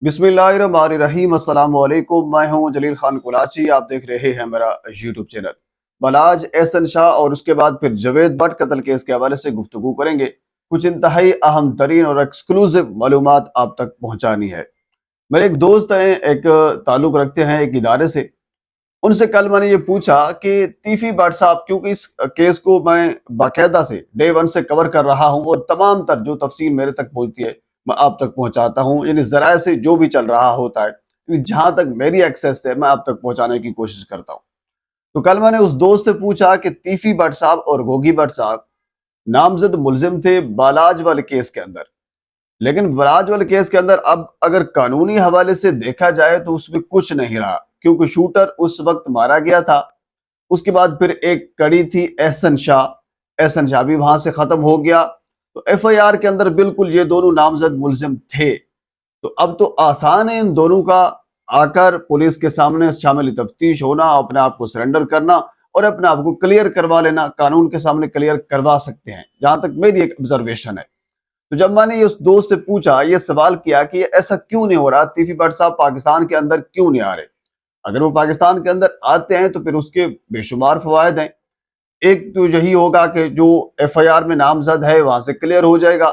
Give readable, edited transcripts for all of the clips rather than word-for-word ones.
बिस्मिल्लाहिर्रहमानिर्रहीम। अस्सलाम वालेकुम। मैं हूं जलील खान कुलाची। आप देख रहे हैं मेरा यूट्यूब चैनल। बलाज एहसन शाह और उसके बाद फिर जावेद भट्ट कत्ल केस के हवाले से गुफ्तगू करेंगे। कुछ इंतहाई अहम तरीन और एक्सक्लूसिव मालूमात आप तक पहुंचानी है। मेरे एक दोस्त हैं, एक ताल्लुक रखते हैं एक इदारे से। उनसे कल मैंने ये पूछा कि तीफी भट्ट साहब, क्योंकि इस केस को मैं बाकायदा से डे वन से कवर कर रहा हूं और तमाम तर जो तफसील मेरे तक पहुंचती है मैं आप तक पहुंचाता हूं, यानी जराए से जो भी चल रहा होता है, यानी जहां तक मेरी एक्सेस है मैं आप तक पहुंचाने की कोशिश करता हूं। तो कल मैंने उस दोस्त से पूछा कि तीफी भट्ट साहब और गोगी भट्ट साहब नामजद मुलजिम थे बालाज वाले केस के अंदर, लेकिन बराज वाले केस के अंदर अब अगर कानूनी हवाले से देखा जाए तो उसमें कुछ नहीं रहा, क्योंकि शूटर उस वक्त मारा गया था। उसके बाद फिर एक कड़ी थी एहसन शाह भी वहां से खत्म हो गया। तो एफआईआर के अंदर बिल्कुल ये दोनों नामजद मुलजिम थे। तो अब तो आसान है इन दोनों का आकर पुलिस के सामने शामिल तफ्तीश होना, अपने आप को सरेंडर करना और अपने आप को क्लियर करवा लेना, कानून के सामने क्लियर करवा सकते हैं, जहां तक मेरी एक ऑब्जर्वेशन है। तो जब मैंने ये उस दोस्त से पूछा, ये सवाल किया कि ये ऐसा क्यों नहीं हो रहा, तीफी भट्ट साहब पाकिस्तान के अंदर क्यों नहीं आ रहे। अगर वो पाकिस्तान के अंदर आते हैं तो फिर उसके बेशुमार फवायद हैं। एक तो यही होगा कि जो एफआईआर में नामजद है वहां से क्लियर हो जाएगा,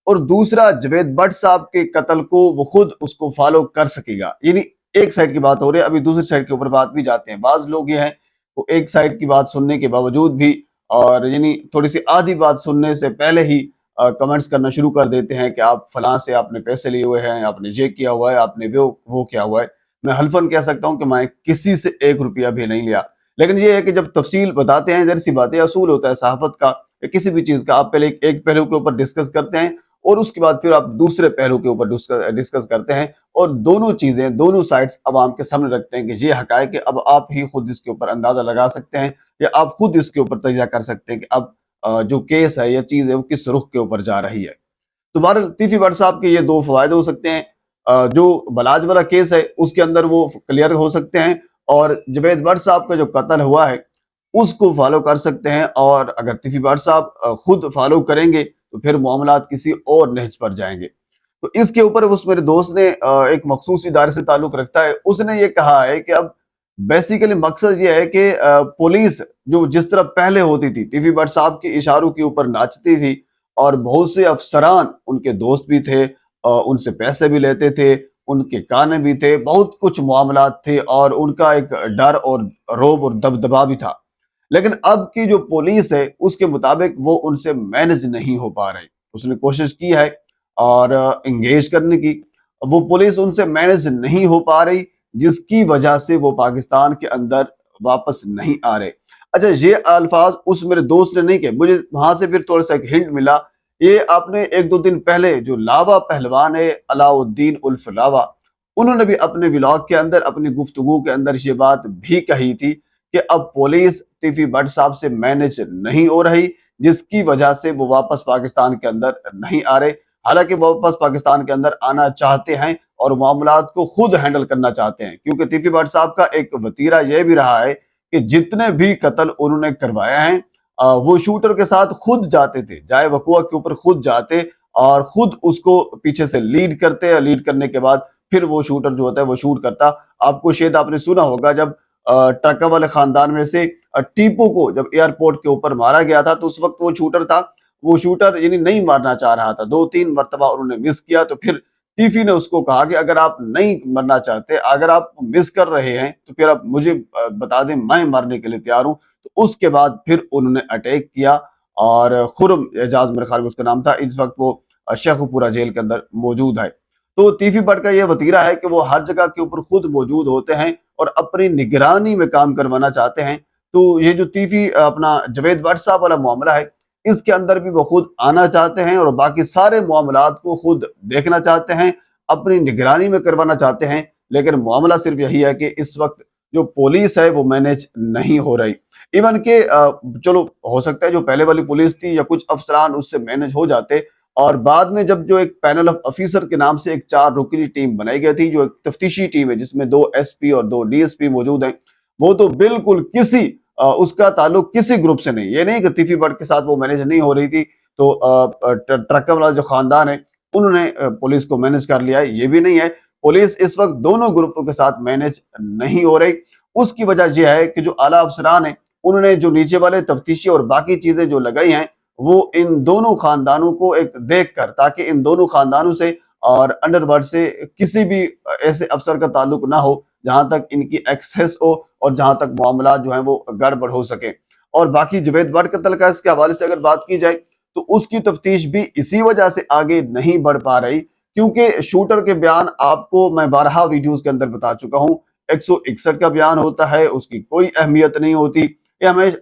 और दूसरा जावेद भट्ट साहब के कत्ल को वो खुद उसको फॉलो कर सकेगा। यानी एक साइड की बात हो रही है, अभी दूसरी साइड के ऊपर बात भी जाते हैं। बाज लोग ये हैं वो एक साइड की बात सुनने के बावजूद भी, और यानी थोड़ी सी आधी बात सुनने से पहले ही कमेंट्स करना शुरू कर देते हैं कि आप फलां से आपने पैसे लिए हुए हैं, आपने ये किया हुआ है, आपने वो किया हुआ है। मैं हल्फन कह सकता हूं कि मैं किसी से 1 रुपया भी नहीं लिया। लेकिन ये है कि जब तफसील बताते हैं, जर सी बात है, असूल होता है सहाफत का या किसी भी चीज का, आप पहले एक पहलू के ऊपर डिस्कस करते हैं और उसके बाद फिर आप दूसरे पहलू के ऊपर डिस्कस करते हैं, और दोनों चीजें, दोनों साइड्स अवाम के सामने रखते हैं कि ये हकायक है। अब आप ही खुद इसके ऊपर अंदाजा लगा सकते हैं या आप खुद इसके ऊपर तजिया कर सकते हैं कि अब जो केस है या चीज है वो किस रुख के ऊपर जा रही है। तो बहरहाल तीफी भट्ट साहब के ये दो फवायदे हो सकते हैं। जो बलाज वाला केस है उसके अंदर वो क्लियर हो सकते हैं, और जावेद भट्ट साहब का जो कत्ल हुआ है उसको फॉलो कर सकते हैं। और अगर तीफी भट्ट साहब खुद फॉलो करेंगे तो फिर मामलात किसी और नहज पर जाएंगे। तो इसके ऊपर उस मेरे दोस्त ने, एक मखसूस इदारे से ताल्लुक रखता है, उसने ये कहा है कि अब बेसिकली मकसद ये है कि पुलिस जो जिस तरह पहले होती थी, तीफी भट्ट साहब के इशारों के ऊपर नाचती थी, और बहुत से अफसरान उनके दोस्त भी थे, उनसे पैसे भी लेते थे, उनके काने भी थे, बहुत कुछ मामलात थे, और उनका एक डर और रौब और दबदबा भी था। लेकिन अब की जो पुलिस है उसके मुताबिक वो उनसे मैनेज नहीं हो पा रही। उसने कोशिश की है और इंगेज करने की, वो पुलिस उनसे मैनेज नहीं हो पा रही, जिसकी वजह से वो पाकिस्तान के अंदर वापस नहीं आ रहे। अच्छा, ये अल्फाज उस मेरे दोस्त ने नहीं कहे, मुझे वहां से फिर थोड़ा सा एक हिंट मिला। ये आपने एक दो दिन पहले जो लावा पहलवान है अलाउद्दीन उल्फ लावा, उन्होंने भी अपने व्लॉग के अंदर, अपनी गुफ्तगू के अंदर ये बात भी कही थी कि अब पुलिस तीफी भट्ट साहब से मैनेज नहीं हो रही, जिसकी वजह से वो वापस पाकिस्तान के अंदर नहीं आ रहे। हालांकि वो वापस पाकिस्तान के अंदर आना चाहते हैं और मामलात को खुद हैंडल करना चाहते हैं, क्योंकि तीफी भट्ट साहब का एक वतीरा यह भी रहा है कि जितने भी कत्ल उन्होंने करवाया है, वो शूटर के साथ खुद जाते थे, जाए वकुआ के ऊपर खुद जाते और खुद उसको पीछे से लीड करते, लीड करने के बाद फिर वो शूटर जो होता है वो शूट करता। आपको शायद आपने सुना होगा जब ट्रका वाले खानदान में से टीपू को जब एयरपोर्ट के ऊपर मारा गया था, तो उस वक्त वो शूटर था, वो शूटर यानी नहीं मारना चाह रहा था, 2-3 मरतबा उन्होंने मिस किया। तो फिर टीफी ने उसको कहा कि अगर आप नहीं मरना चाहते, अगर आप मिस कर रहे हैं तो फिर आप मुझे बता दें, मैं मरने के लिए तैयार हूं। तो उसके बाद फिर उन्होंने अटैक किया, और खुरम एजाज मेरे ख्याल में उसका नाम था, इस वक्त वो शेखुपुरा जेल के अंदर मौजूद है। तो तीफी भट्ट का यह वतीरा है कि वो हर जगह के ऊपर खुद मौजूद होते हैं और अपनी निगरानी में काम करवाना चाहते हैं। तो ये जो तीफी अपना जावेद भट्ट साहब वाला मामला है, इसके अंदर भी वो खुद आना चाहते हैं और बाकी सारे मामलात को खुद देखना चाहते हैं, अपनी निगरानी में करवाना चाहते हैं। लेकिन मामला सिर्फ यही है कि इस वक्त जो पुलिस है वो मैनेज नहीं हो रही। इवन के चलो हो सकता है जो पहले वाली पुलिस थी या कुछ अफसरान उससे मैनेज हो जाते, और बाद में जब जो एक पैनल ऑफ ऑफिसर के नाम से एक 4 रुकनी टीम बनाई गई थी, जो एक तफ्तीशी टीम है जिसमें 2 एसपी और 2 डीएसपी मौजूद हैं, वो तो बिल्कुल किसी उसका ताल्लुक किसी ग्रुप से नहीं। ये नहीं कि तीफी भट्ट के साथ वो मैनेज नहीं हो रही थी तो ट्रक वाला जो खानदान है उन्होंने पुलिस को मैनेज कर लिया है, ये भी नहीं है। पुलिस इस वक्त दोनों ग्रुपों के साथ मैनेज नहीं हो रही। उसकी वजह यह है कि जो आला अफसरान है उन्होंने जो नीचे वाले तफ्तीशी और बाकी चीजें जो लगाई हैं वो इन दोनों खानदानों को एक देख कर, ताकि इन दोनों खानदानों से और अंडरवर्ल्ड से किसी भी ऐसे अफसर का ताल्लुक ना हो जहां तक इनकी एक्सेस हो और जहां तक मामला जो है वो गड़बड़ हो सके। और बाकी जुबैद भट्ट कत्ल का इसके हवाले से अगर बात की जाए तो उसकी तफ्तीश भी इसी वजह से आगे नहीं बढ़ पा रही, क्योंकि शूटर के बयान आपको मैं 12 वीडियोस के अंदर बता चुका हूं। 161 का बयान होता है, उसकी कोई अहमियत नहीं होती। ये हमें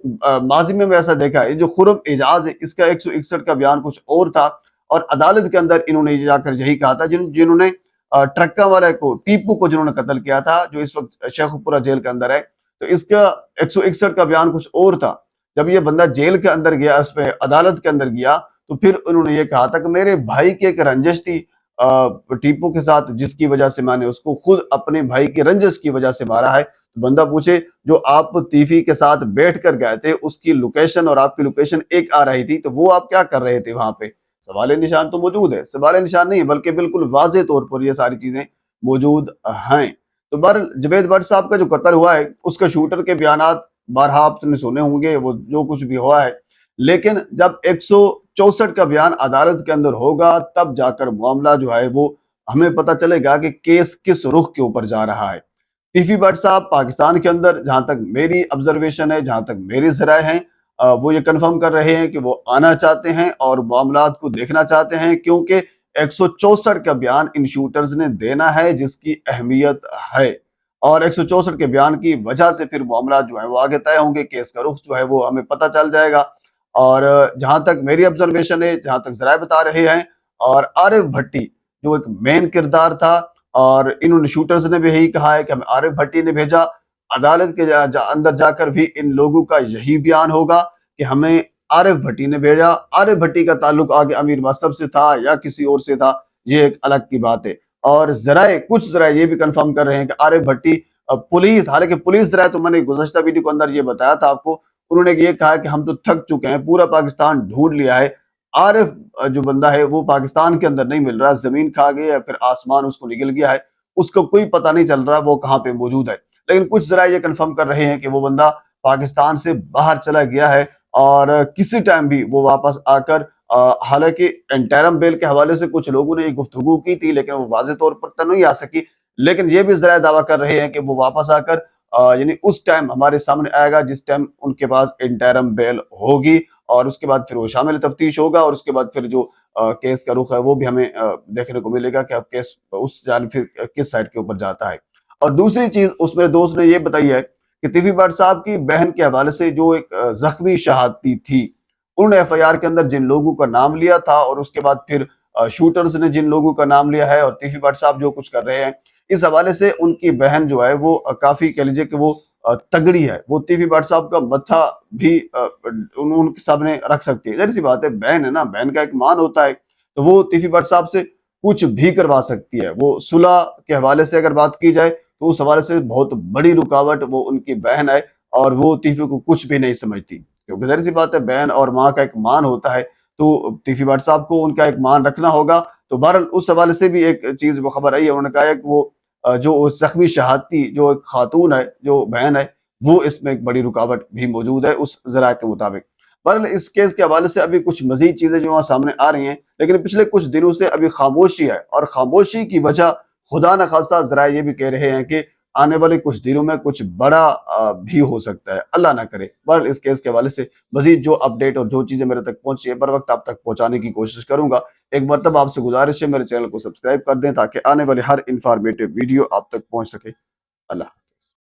माजी में ऐसा देखा है। जो खुर्रम एजाज है इसका 161 का बयान कुछ और था और अदालत के अंदर इन्होंने जाकर यही कहा था। जिन्होंने ट्रक्का वाले को, टीपू को जिन्होंने कत्ल किया था, जो इस वक्त शेखुपुरा जेल के अंदर है, तो इसका 161 का बयान कुछ और था। जब ये बंदा जेल के अंदर गया, इस पे अदालत के अंदर गया, तो फिर उन्होंने ये कहा था कि मेरे भाई की एक रंजिश थी टीपू के साथ, जिसकी वजह से मैंने उसको खुद अपने भाई की रंजिश की वजह से मारा है। तो बंदा पूछे, जो आप तीफी के साथ बैठ कर गए थे उसकी लोकेशन और आपकी लोकेशन एक आ रही थी, तो वो आप क्या कर रहे थे वहां पे? सवाल निशान तो मौजूद है, सवाल निशान नहीं बल्कि बिल्कुल वाजे तौर पर ये सारी चीजें मौजूद हैं। तो बहरहाल जुबैद भट्ट साहब का जो कत्ल हुआ है उसका शूटर के बयानात 12 आपने सुने होंगे, वो जो कुछ भी हुआ है। लेकिन जब 164 का बयान अदालत के अंदर होगा तब जाकर मामला जो है वो हमें पता चलेगा कि केस किस रुख के ऊपर जा रहा है। टीफी भट्ट साहब पाकिस्तान के अंदर, जहां तक मेरी ऑब्जर्वेशन है, जहां तक मेरी ज़राए हैं, वो ये कंफर्म कर रहे हैं कि वो आना चाहते हैं और मामलात को देखना चाहते हैं, क्योंकि 164 का बयान इन शूटर्स ने देना है जिसकी अहमियत है। और 164 के बयान की वजह से फिर मामला जो है वो आगे तय होंगे, केस का रुख जो है वो हमें पता चल जाएगा। और जहां तक मेरी ऑब्जर्वेशन है, जहां तक जराए बता रहे हैं, और आरिफ भट्टी जो एक मेन किरदार था, और इन्होंने शूटर्स ने भी यही कहा है कि हमें आरिफ भट्टी ने भेजा। अदालत के अंदर जाकर भी इन लोगों का यही बयान होगा कि हमें आरिफ भट्टी ने भेजा। आरिफ भट्टी का ताल्लुक आगे अमीर मसलब से था या किसी और से था, ये एक अलग की बात है। और जराए, कुछ जराए ये भी कंफर्म कर रहे हैं कि आरिफ भट्टी पुलिस, हालांकि पुलिस जराए तो मैंने गुज़श्ता वीडियो के अंदर ये बताया था आपको, उन्होंने ये कहा कि हम तो थक चुके हैं, पूरा पाकिस्तान ढूंढ लिया है, आरिफ जो बंदा है वो पाकिस्तान के अंदर नहीं मिल रहा, जमीन खा गई या फिर आसमान उसको निकल गया है, उसको कोई पता नहीं चल रहा वो कहाँ पे मौजूद है। लेकिन कुछ जराए ये कंफर्म कर रहे हैं कि वो बंदा पाकिस्तान से बाहर चला गया है और किसी टाइम भी वो वापस आकर, हालांकि इंटरम बेल के हवाले से कुछ लोगों ने ये गुफ्तगू की थी लेकिन वो वाज़ेह तौर पर तो नहीं आ सकी। लेकिन ये भी जराए दावा कर रहे हैं कि वो वापस आकर यानी उस टाइम हमारे सामने आएगा जिस टाइम उनके पास इंटरम बेल होगी, और उसके बाद फिर वो शामिल तफ्तीश होगा, और उसके बाद फिर जो केस का रुख है वो भी हमें देखने को मिलेगा कि अब केस उस जान फिर किस साइड के ऊपर जाता है। और दूसरी चीज उस मेरे दोस्त ने ये बताई है कि तीफी भट्ट साहब की बहन के हवाले से जो एक जख्मी शहादती थी, उन्होंने एफआईआर के अंदर जिन लोगों का नाम लिया था और उसके बाद फिर शूटर्स ने जिन लोगों का नाम लिया है, और तीफी भट्ट साहब जो कुछ कर रहे हैं, इस हवाले से उनकी बहन जो है वो काफी कह लीजिए कि वो तगड़ी है। वो तीफी भट्ट साहब का मत्था भी उनके सामने रख सकती है। जाहिर सी बात है, बहन है ना, बहन का एक मान होता है, तो वो तीफी भट्ट साहब से कुछ भी करवा सकती है। वो सुलह के हवाले से अगर बात की जाए तो उस हवाले से बहुत बड़ी रुकावट वो उनकी बहन है, और वो तीफी को कुछ भी नहीं समझती, क्योंकि जाहिर सी बात है बहन और माँ का एक मान होता है, तो तीफी भट्ट साहब को उनका एक मान रखना होगा। तो बहरहाल उस हवाले से भी एक चीज वो खबर आई है, उन्होंने कहा है कि वो जो जख्मी शहादती जो एक खातून है, जो बहन है, वो इसमें एक बड़ी रुकावट भी मौजूद है उस जराये के मुताबिक। बहरहाल इस केस के हवाले से अभी कुछ मजीद चीजें जो वहाँ सामने आ रही हैं, लेकिन पिछले कुछ दिनों से अभी खामोशी है, और खामोशी की वजह खुदा न खास्ता जराये ये भी कह रहे हैं कि आने वाले कुछ दिनों में कुछ बड़ा भी हो सकता है, अल्लाह ना करे। बहरहाल इस केस के हवाले से मजीद जो अपडेट और जो चीजें मेरे तक पहुंची है बर वक्त आप तक पहुंचाने की कोशिश करूंगा। एक मरतबा आपसे गुजारिश है, मेरे चैनल को सब्सक्राइब कर दें ताकि आने वाले हर इंफॉर्मेटिव वीडियो आप तक पहुंच सके। अल्लाह।